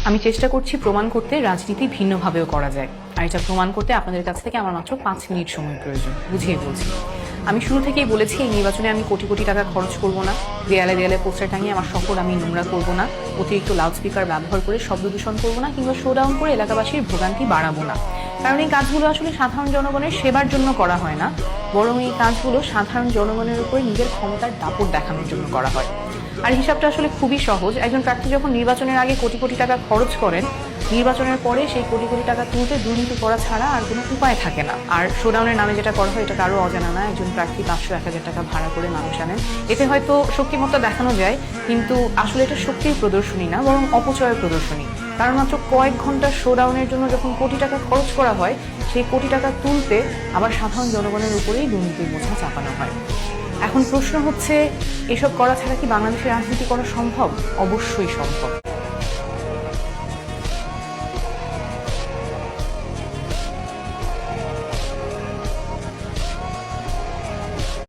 আমি চেষ্টা করছি প্রমাণ করতে রাজনীতি ভিন্নভাবেও করা যায়, আর এটা প্রমাণ করতে আপনাদের কাছ থেকে আমার মাত্র 5 মিনিট সময় প্রয়োজন। বুঝিয়ে বলছি, আমি শুরু থেকেই বলেছি এই নির্বাচনে আমি কোটি কোটি টাকা খরচ করব না, দেয়ালে দেয়ালে পোস্টার টাঙিয়ে আমার শহর আমি নোংরা করব না, অতিরিক্ত লাউডস্পিকার ব্যবহার করে শব্দ দূষণ করব না, কিংবা শোডাউন করে এলাকাবাসীর ভোগান্তি বাড়াবো না। কারণ এই কাজগুলো আসলে সাধারণ জনগণের সেবার জন্য করা হয় না, বরং এই কাজগুলো সাধারণ জনগণের উপরে নিজের ক্ষমতার দাপট দেখানোর জন্য করা হয়। আর হিসাবটা আসলে খুবই সহজ। একজন প্রার্থী যখন নির্বাচনের আগে কোটি কোটি টাকা খরচ করেন, নির্বাচনের পরে সেই কোটি কোটি টাকা তুলতে দুর্নীতি করা ছাড়া আর কোনো উপায় থাকে না। আর শোডাউনের নামে যেটা করা হয় এটা কারো অজানা না। একজন প্রার্থী 500-1000 টাকা ভাড়া করে মানুষ আনেন, এতে হয়তো শক্তিমত্তা দেখানো যায়, কিন্তু আসলে এটা শক্তির প্রদর্শনী না, বরং অপচয়ের প্রদর্শনী। কারণ মাত্র কয়েক ঘন্টার শোডাউনের জন্য যখন কোটি টাকা খরচ করা হয়, সেই কোটি টাকা তুলতে আবার সাধারণ জনগণের উপরেই দুর্নীতির বোঝা চাপানো হয়। এখন প্রশ্ন হচ্ছে, এসব করা ছাড়া কি বাংলাদেশের রাজনীতি করা সম্ভব? অবশ্যই সম্ভব।